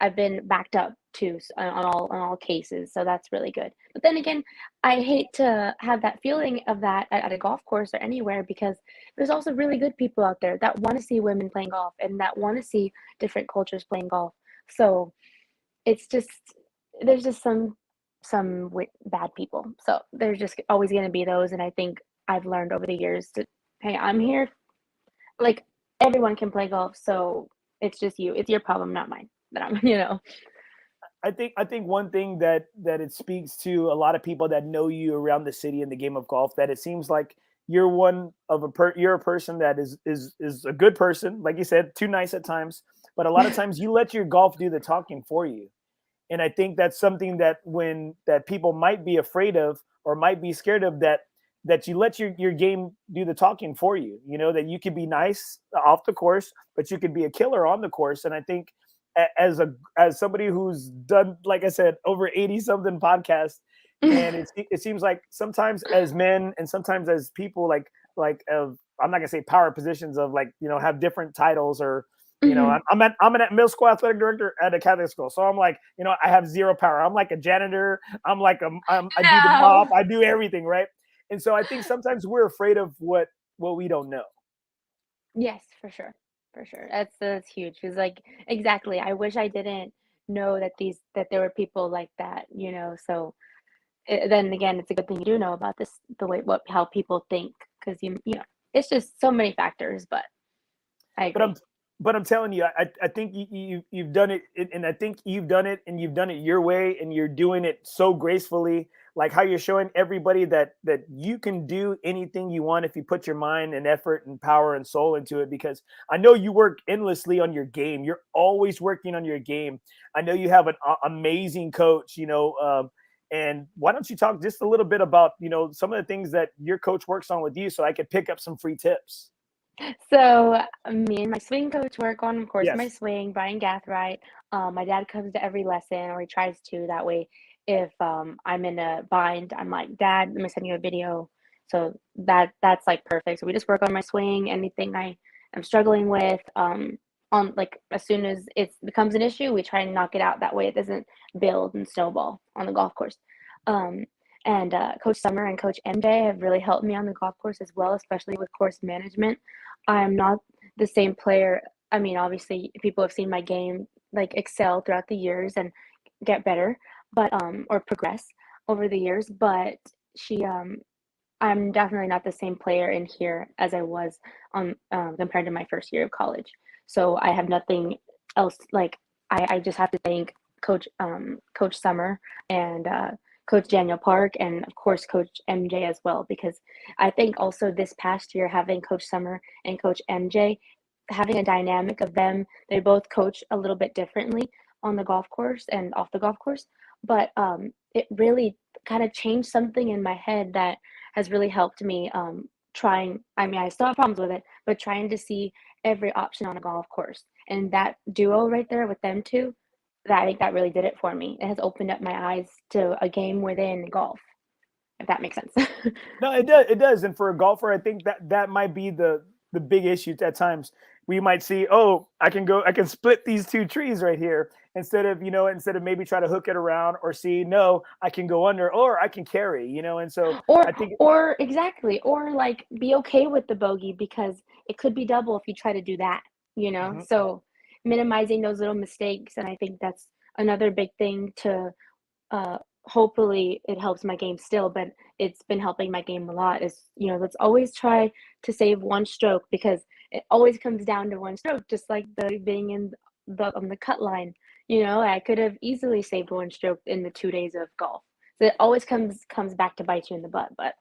I've been backed up too, on all cases. So that's really good. But then again, I hate to have that feeling of that at a golf course or anywhere, because there's also really good people out there that want to see women playing golf and that want to see different cultures playing golf. So it's just, there's just some bad people. So there's just always going to be those. And I think I've learned over the years to, hey, I'm here. Like, everyone can play golf, so it's just you. It's your problem, not mine. That I'm, I think one thing that it speaks to a lot of people that know you around the city in the game of golf, that it seems like you're you're a person that is a good person, like you said, too nice at times, but a lot of times you let your golf do the talking for you. And I think that's something that that people might be afraid of or might be scared of, that you let your game do the talking for you, that you could be nice off the course, but you could be a killer on the course. And I think as somebody who's done, like I said, over 80 something podcasts, and it seems like sometimes as men and sometimes as people I'm not gonna say power positions of have different titles, or I'm an middle school athletic director at a Catholic school. So I'm like, I have zero power. I'm like a janitor. I'm like I do the mop. I do everything, right? And so I think sometimes we're afraid of what we don't know. Yes, for sure. For sure. That's huge. Because, like, exactly. I wish I didn't know that there were people like that, So then again, it's a good thing you do know about this, the way how people think, because it's just so many factors. But I agree. But I'm telling you, I think you've done it, and I think you've done it, and you've done it your way, and you're doing it so gracefully. Like how you're showing everybody that you can do anything you want if you put your mind and effort and power and soul into it. Because I know you work endlessly on your game. You're always working on your game. I know you have an amazing coach. And why don't you talk just a little bit about some of the things that your coach works on with you, so I could pick up some free tips. So me and my swing coach work on, of course, Yes. my swing, Brian Gathright. My dad comes to every lesson, or he tries to. That way, if I'm in a bind, I'm like, Dad, let me send you a video. So that's like perfect. So we just work on my swing, anything I am struggling with. On, like, as soon as it becomes an issue, we try and knock it out. That way, it doesn't build and snowball on the golf course. And Coach Summer and Coach MJ have really helped me on the golf course as well, especially with course management. I'm not the same player. I mean, obviously, people have seen my game like excel throughout the years and get better, but or progress over the years. But I'm definitely not the same player in here as I was on compared to my first year of college. So I have nothing else. Like, I just have to thank Coach Summer and Coach Daniel Park, and of course Coach MJ as well, because I think also this past year, having Coach Summer and Coach MJ, having a dynamic of them, they both coach a little bit differently on the golf course and off the golf course, but it really kind of changed something in my head that has really helped me trying. I mean, I still have problems with it, but trying to see every option on a golf course, and that duo right there with them two, that I think that really did it for me. It has opened up my eyes to a game within golf, if that makes sense. No, it does. It does. And for a golfer, I think that might be the big issue at times. We might see, oh, I can split these two trees right here, instead of maybe try to hook it around, or see, no, I can go under, or I can carry, and so I think or exactly, or like be okay with the bogey, because it could be double if you try to do that, Mhm. So minimizing those little mistakes, and I think that's another big thing to hopefully it helps my game still, but it's been helping my game a lot, is let's always try to save one stroke, because it always comes down to one stroke, just like the being in on the cut line. I could have easily saved one stroke in the 2 days of golf, so it always comes back to bite you in the butt. But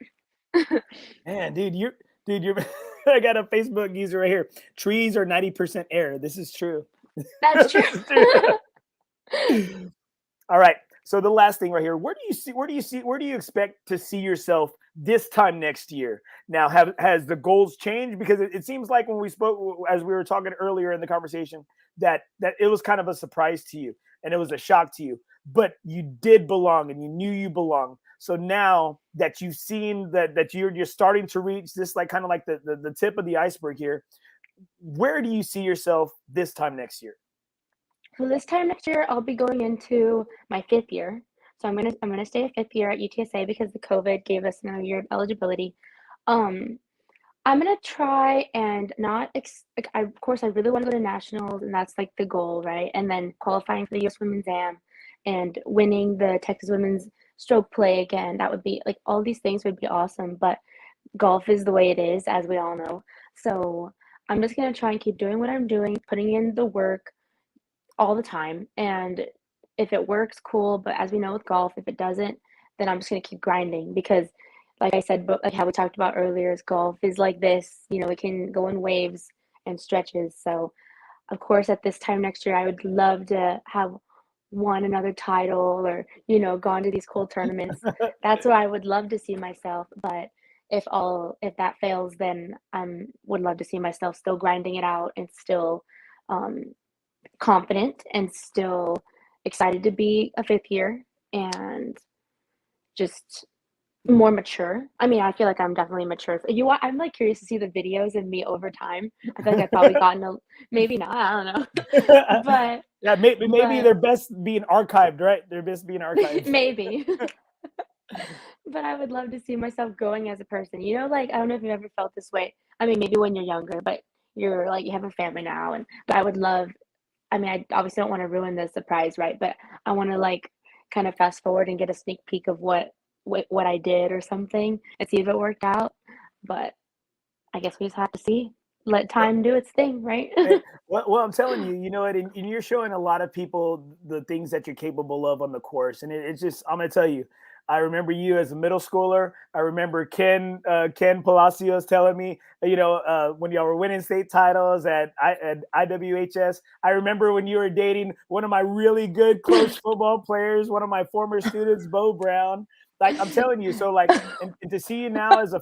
Man, you're I got a Facebook user right here. Trees are 90% air. This is true. that's true. This is true. All right. So the last thing right here, where do you expect to see yourself this time next year? Now, has the goals changed? Because it seems like when we spoke, as we were talking earlier in the conversation, that it was kind of a surprise to you and it was a shock to you, but you did belong and you knew you belonged. So now that you've seen that you're starting to reach this, like, kind of like the tip of the iceberg here, where do you see yourself this time next year? So this time next year, I'll be going into my 5th year. So I'm gonna stay a 5th year at UTSA because the COVID gave us another year of eligibility. Um, I'm gonna try and not like of course I really want to go to nationals and that's like the goal, right? And then qualifying for the US Women's Am and winning the Texas Women's Stroke Play again. That would be like all these things would be awesome, but golf is the way it is, as we all know. So I'm just gonna try and keep doing what I'm doing, putting in the work all the time. And if it works, cool. But as we know with golf, if it doesn't, then I'm just gonna keep grinding because like I said, but like how we talked about earlier, is golf is like this, it can go in waves and stretches. So of course at this time next year I would love to have won another title or, gone to these cool tournaments. That's where I would love to see myself. But if that fails, then would love to see myself still grinding it out and still um confident and still excited to be a 5th year and just more mature. I mean, I feel like I'm definitely mature. I'm like curious to see the videos of me over time. I feel like I've probably gotten maybe not, I don't know. But Yeah, maybe but they're best being archived, right? They're best being archived. maybe. But I would love to see myself growing as a person. Like I don't know if you've ever felt this way. I mean, maybe when you're younger, but you're like you have a family now but I would love I mean, I obviously don't want to ruin the surprise, right? But I want to like kind of fast forward and get a sneak peek of what I did or something and see if it worked out. But I guess we just have to see. Let time do its thing, right? Well, I'm telling you, you know what, and you're showing a lot of people the things that you're capable of on the course, and it's just, I'm gonna tell you, I remember you as a middle schooler. I remember Ken Palacios telling me, when y'all were winning state titles at IWHS. I remember when you were dating one of my really good close football players, one of my former students, Bo Brown. Like I'm telling you, so like, and to see you now as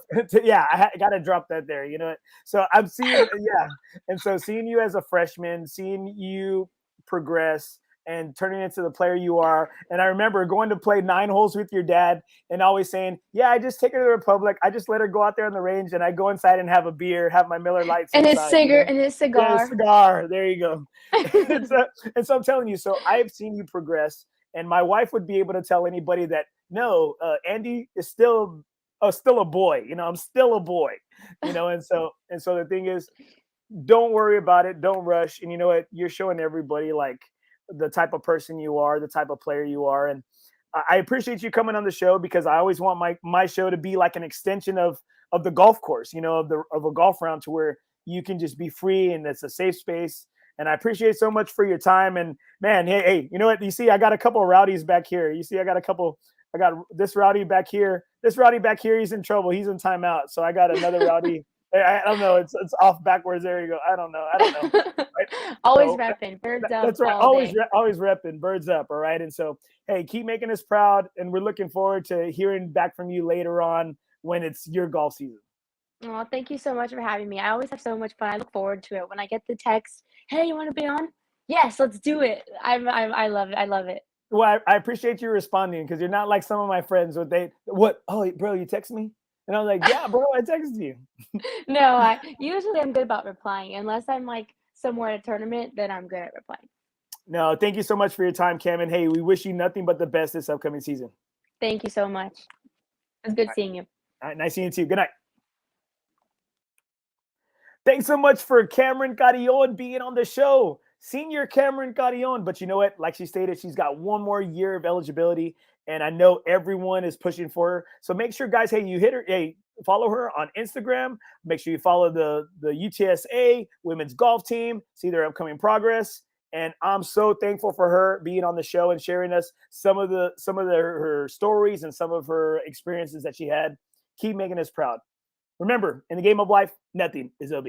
yeah, I got to drop that there. So I'm seeing, yeah, and so seeing you as a freshman, seeing you progress and turning into the player you are. And I remember going to play 9 holes with your dad and always saying, yeah, I just take her to the Republic. I just let her go out there on the range and I go inside and have a beer, have my Miller Lights and his inside. cigar and his Yeah, cigar. cigar. There you go. and so I'm telling you, so I've seen you progress. And my wife would be able to tell anybody that, no, Andy is still a boy. I'm still a boy. And so the thing is, don't worry about it. Don't rush. And you know what? You're showing everybody like the type of person you are, the type of player you are. And I appreciate you coming on the show because I always want my show to be like an extension of the golf course, of a golf round to where you can just be free and it's a safe space. And I appreciate so much for your time. And man, hey, you know what? You see, I got a couple of rowdies back here. You see, I got this rowdy back here. This rowdy back here, he's in trouble. He's in timeout. So I got another rowdy. I don't know. It's off backwards. There you go. I don't know. Right? Always So repping. Birds up. that's right. All day. Always repping. Birds up. All right. And so, hey, keep making us proud. And we're looking forward to hearing back from you later on when it's your golf season. Oh, thank you so much for having me. I always have so much fun. I look forward to it. When I get the text, hey, you want to be on? Yes, let's do it. I love it. I love it. Well, I appreciate you responding because you're not like some of my friends. Oh, bro, you text me? And I was like, yeah, bro, I texted you. No, usually I'm good about replying. Unless I'm like somewhere at a tournament, then I'm good at replying. No, thank you so much for your time, Cam. And hey, we wish you nothing but the best this upcoming season. Thank you so much. It was good seeing you. All right, nice seeing you too. Good night. Thanks so much for Camryn Carreon being on the show. Senior Camryn Carreon. But you know what? Like she stated, she's got one more year of eligibility. And I know everyone is pushing for her. So make sure, guys, hey, you hit her. Hey, follow her on Instagram. Make sure you follow the UTSA women's golf team. See their upcoming progress. And I'm so thankful for her being on the show and sharing us some of her stories and some of her experiences that she had. Keep making us proud. Remember, in the game of life, nothing is OB.